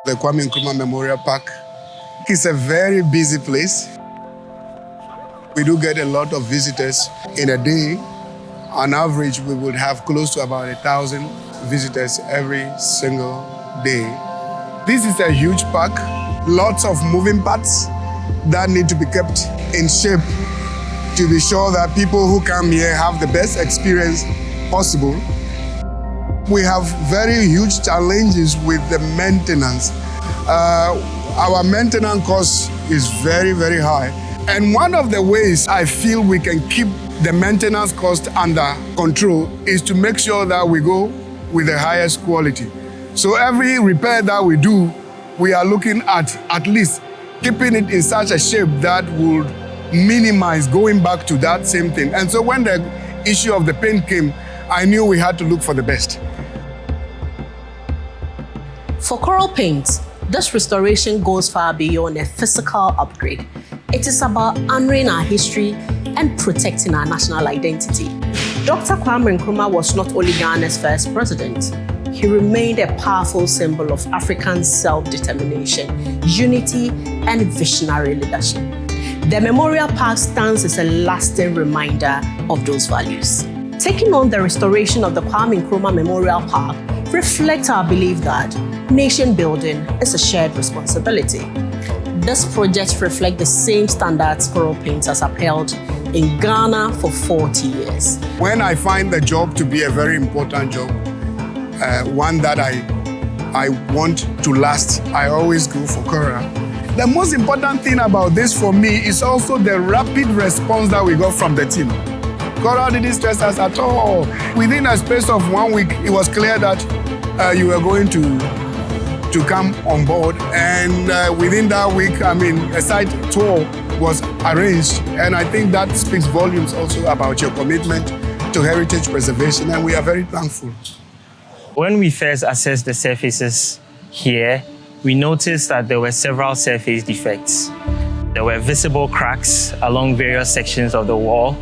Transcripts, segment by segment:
The Kwame Nkrumah Memorial Park is a very busy place. We do get a lot of visitors in a day. On average, we would have close to about 1,000 visitors every single day. This is a huge park, lots of moving parts that need to be kept in shape to be sure that people who come here have the best experience possible. We have very huge challenges with the maintenance. Our maintenance cost is very, very high. And one of the ways I feel we can keep the maintenance cost under control is to make sure that we go with the highest quality. So every repair that we do, we are looking at least keeping it in such a shape that would minimize going back to that same thing. And so when the issue of the paint came, I knew we had to look for the best. For Coral Paint, this restoration goes far beyond a physical upgrade. It is about honoring our history and protecting our national identity. Dr. Kwame Nkrumah was not only Ghana's first president, he remained a powerful symbol of African self-determination, unity, and visionary leadership. The Memorial Park stands as a lasting reminder of those values. Taking on the restoration of the Kwame Nkrumah Memorial Park reflects our belief that nation building is a shared responsibility. This project reflects the same standards Coral Paint has upheld in Ghana for 40 years. When I find the job to be a very important job, one that I want to last, I always go for Coral. The most important thing about this for me is also the rapid response that we got from the team. Coral didn't stress us at all. Within a space of 1 week, it was clear that you were going to come on board. And within that week, a site tour was arranged. And I think that speaks volumes also about your commitment to heritage preservation, and we are very thankful. When we first assessed the surfaces here, we noticed that there were several surface defects. There were visible cracks along various sections of the wall,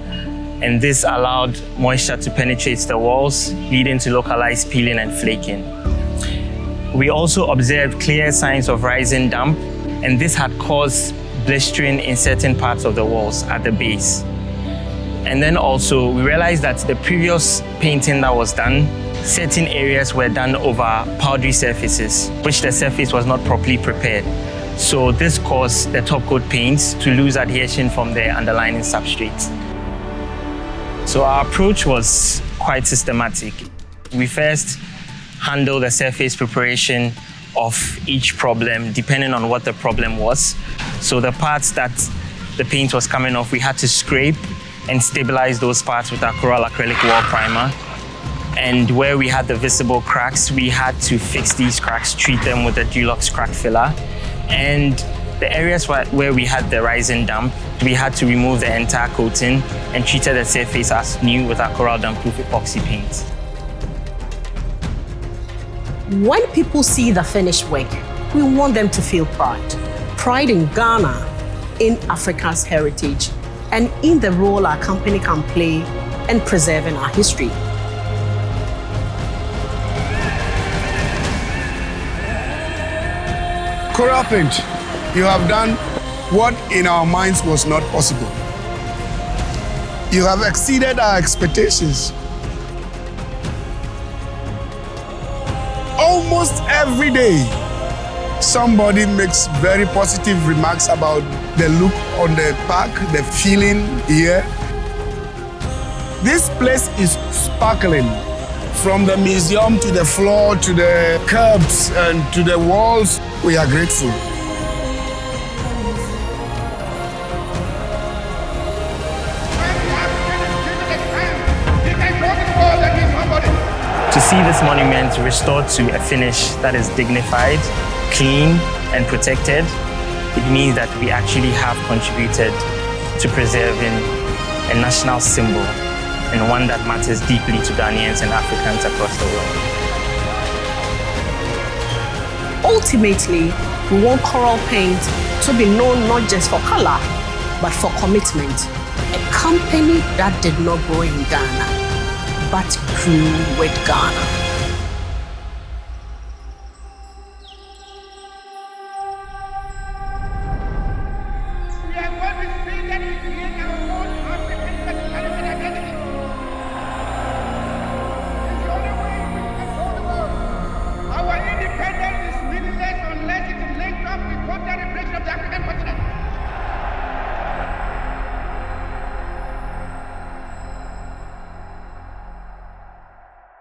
and this allowed moisture to penetrate the walls, leading to localized peeling and flaking. We also observed clear signs of rising damp, and this had caused blistering in certain parts of the walls at the base. And then also, we realized that the previous painting that was done, certain areas were done over powdery surfaces, which the surface was not properly prepared. So this caused the top coat paints to lose adhesion from the underlying substrate. So our approach was quite systematic. We first handled the surface preparation of each problem depending on what the problem was. So the parts that the paint was coming off, we had to scrape and stabilize those parts with our Coral acrylic wall primer. And where we had the visible cracks, we had to fix these cracks, treat them with a Dulux crack filler. And the areas where we had the rising damp, we had to remove the entire coating and treated the surface as new with our Coral damp-proof epoxy paint. When people see the finished work, we want them to feel pride. Pride in Ghana, in Africa's heritage, and in the role our company can play in preserving our history. Coral Paint, you have done what in our minds was not possible. You have exceeded our expectations. Almost every day, somebody makes very positive remarks about the look on the park, the feeling here. This place is sparkling. From the museum to the floor, to the curbs, and to the walls, we are grateful. To see this monument restored to a finish that is dignified, clean, and protected, it means that we actually have contributed to preserving a national symbol and one that matters deeply to Ghanaians and Africans across the world. Ultimately, we want Coral Paint to be known not just for color, but for commitment. A company that did not grow in Ghana, but grew with Ghana.